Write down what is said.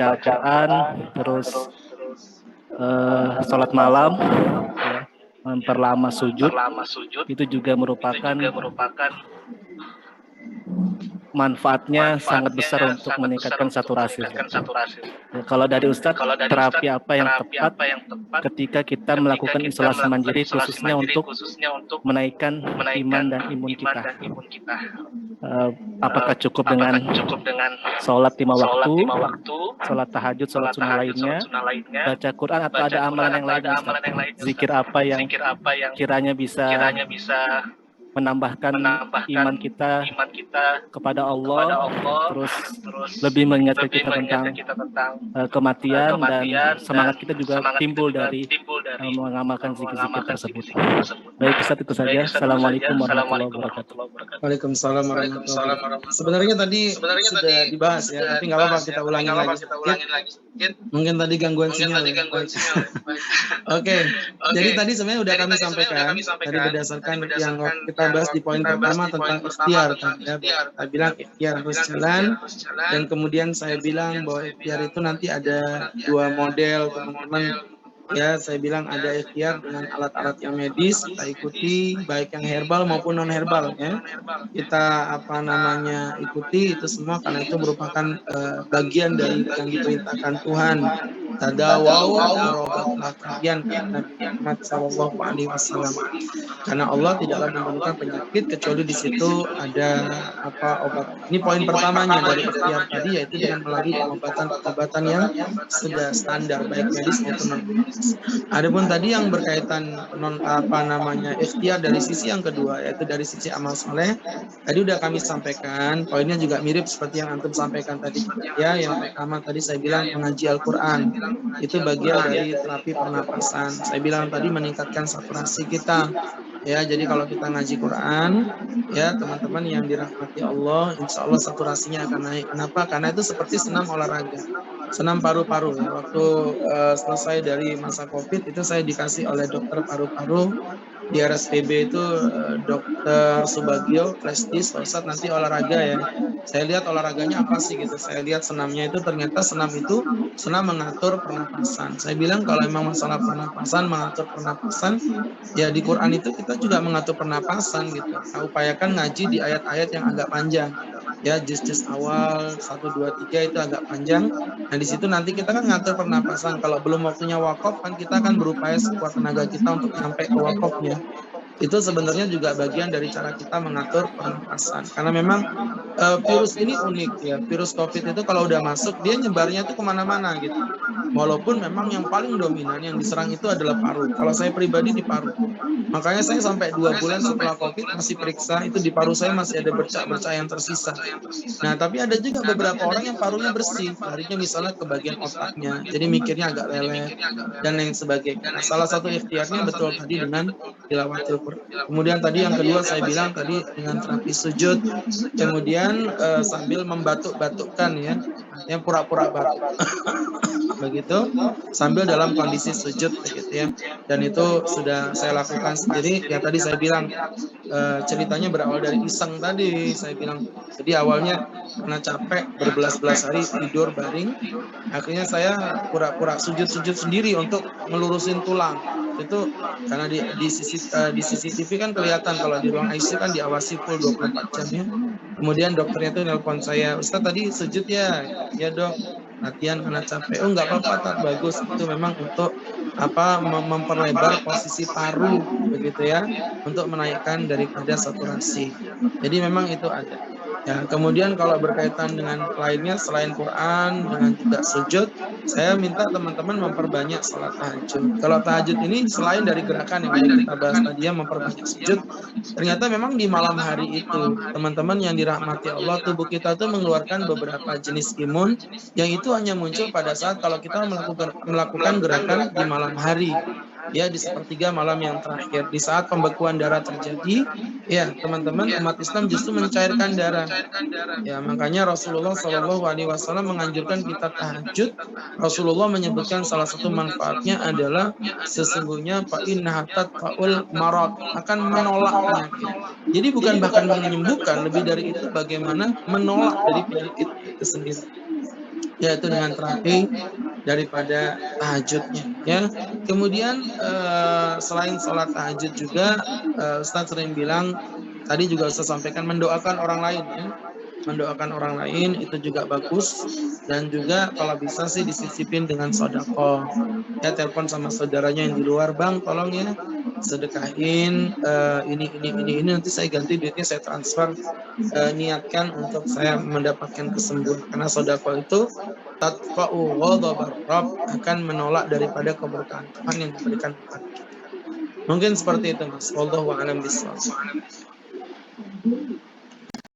Quran, terus sholat malam, ya, memperlama sujud, itu juga merupakan manfaatnya sangat besar untuk meningkatkan saturasi. Ya, kalau dari Ustadz, terapi apa yang tepat ketika kita melakukan isolasi mandiri khususnya untuk menaikkan iman dan imun kita? Apakah cukup dengan sholat 5 waktu, sholat tahajud, sholat sunnah lainnya, baca Quran, atau ada amalan yang lainnya, Ustaz? Zikir apa yang kiranya bisa menambahkan iman kita kepada Allah, terus lebih mengingatkan kita tentang kematian, dan semangat kita juga timbul dari mengamalkan zikir-zikir tersebut. Baik Ustaz, itu saja. Assalamualaikum warahmatullahi wabarakatuh. Waalaikumsalam warahmatullahi wabarakatuh. Sebenarnya tadi sudah dibahas ya, tapi nggak apa-apa kita ulangin lagi sedikit. Mungkin tadi gangguan sinyal ya. Oke, jadi tadi sebenarnya udah kami sampaikan tadi berdasarkan yang kita bahas di poin pertama tentang ikhtiar tadi ya. Saya bilang ikhtiar harus jalan, dan kemudian saya bilang bahwa ikhtiar itu nanti ada dua model, teman-teman. Ya, saya bilang ada ikhtiar dengan alat-alat yang medis, kita ikuti, baik yang herbal maupun non herbal ya. Kita ikuti itu semua, karena itu merupakan bagian dari yang diperintahkan Tuhan. Tadawau berobatlah kalian, kata Nabi Muhammad SAW. Karena Allah tidaklah menentukan penyakit kecuali di situ ada obat. Ini poin pertamanya dari ikhtiar tadi, yaitu dengan melalui pengobatan yang sudah standar baik medis maupun non medis. Adapun tadi yang berkaitan ikhtiar dari sisi yang kedua, yaitu dari sisi amal soleh, tadi udah kami sampaikan, poinnya juga mirip seperti yang antum sampaikan tadi ya. Yang pertama tadi saya bilang mengaji Al-Quran, itu bagian dari terapi pernapasan. Saya bilang tadi meningkatkan saturasi kita. Ya, jadi kalau kita ngaji Quran, ya teman-teman yang dirahmati Allah, insya Allah saturasinya akan naik. Kenapa? Karena itu seperti senam olahraga, senam paru-paru. Ya. Waktu selesai dari masa COVID itu saya dikasih oleh dokter paru-paru di RSPB itu, Dokter Subagio, Prestis, Ustadz nanti olahraga ya. Saya lihat olahraganya apa sih gitu. Saya lihat senamnya itu, ternyata senam itu senam mengatur pernapasan. Saya bilang kalau memang masalah pernapasan, mengatur pernapasan, ya di Quran itu kita juga mengatur pernapasan gitu. Nah, upayakan ngaji di ayat-ayat yang agak panjang. Ya, juz-juz awal 1, 2, 3 itu agak panjang. Nah, di situ nanti kita kan ngatur pernapasan. Kalau belum waktunya wakaf kan kita akan berupaya sekuat tenaga kita untuk sampai ke wakafnya. Itu sebenarnya juga bagian dari cara kita mengatur pernapasan. Karena memang virus ini unik ya. Virus COVID itu kalau udah masuk, dia nyebarnya tuh kemana-mana gitu. Walaupun memang yang paling dominan yang diserang itu adalah paru. Kalau saya pribadi di paru. Makanya saya sampai 2 bulan setelah COVID masih periksa, itu di paru saya masih ada bercak-bercak yang tersisa. Nah, tapi ada juga beberapa orang yang parunya bersih, larinya misalnya ke bagian otaknya, jadi mikirnya agak lelet dan lain sebagainya. Nah, salah satu ikhtiarnya betul tadi dengan tilawatil Quran. Kemudian tadi yang kedua saya bilang tadi dengan terapi sujud, kemudian sambil membatuk-batukkan ya, artinya pura-pura batuk. Begitu, sambil dalam kondisi sujud begitu ya. Dan itu sudah saya lakukan sendiri. Ya tadi saya bilang ceritanya berawal dari iseng tadi. Saya bilang, jadi awalnya karena capek berbelas-belas hari tidur baring, akhirnya saya pura-pura sujud-sujud sendiri untuk ngelurusin tulang. Itu karena di CCTV kan kelihatan, kalau di ruang ICU kan diawasi full 24 jam ya. Kemudian dokternya tuh nelpon saya, Ustaz tadi sujud ya? Ya dok, latihan karena capek. Oh nggak apa-apa, tak bagus. Itu memang untuk memperlebar posisi paru begitu ya, untuk menaikkan daripada saturasi. Jadi memang itu ada. Ya, kemudian kalau berkaitan dengan lainnya selain Quran dengan juga sujud, saya minta teman-teman memperbanyak sholat tahajud. Kalau tahajud ini selain dari gerakan yang udah kita bahas tadi ya, memperbanyak sujud, ternyata memang di malam hari itu, teman-teman yang dirahmati Allah, tubuh kita tuh mengeluarkan beberapa jenis imun yang itu hanya muncul pada saat kalau kita melakukan gerakan di malam hari. Ya, di sepertiga malam yang terakhir, di saat pembekuan darah terjadi, ya teman-teman, umat Islam justru mencairkan darah. Ya, makanya Rasulullah SAW menganjurkan kita tahajud. Rasulullah menyebutkan salah satu manfaatnya adalah sesungguhnya fa'innaha tadfa'ul marad, akan menolak penyakit. Jadi bukan bahkan menyembuhkan, lebih dari itu bagaimana menolak dari penyakit itu sendiri. yaitu dengan terapi daripada tahajudnya ya. Kemudian selain sholat tahajud juga Ustaz sering bilang, tadi juga Ustaz sampaikan, mendoakan orang lain ya. Mendoakan orang lain itu juga bagus, dan juga kalau bisa sih disisipin dengan sedekah. Ya, telepon sama saudaranya yang di luar, "Bang, tolong ya sedekahin ini nanti saya ganti duitnya, saya transfer, niatkan untuk saya mendapatkan kesembuhan." Karena sedekah itu tadfa'u ghadabar Rabb, akan menolak daripada kemurkaan Tuhan yang diberikan kepada kita. Mungkin seperti itu Mas. Wallahu a'lam bishawab.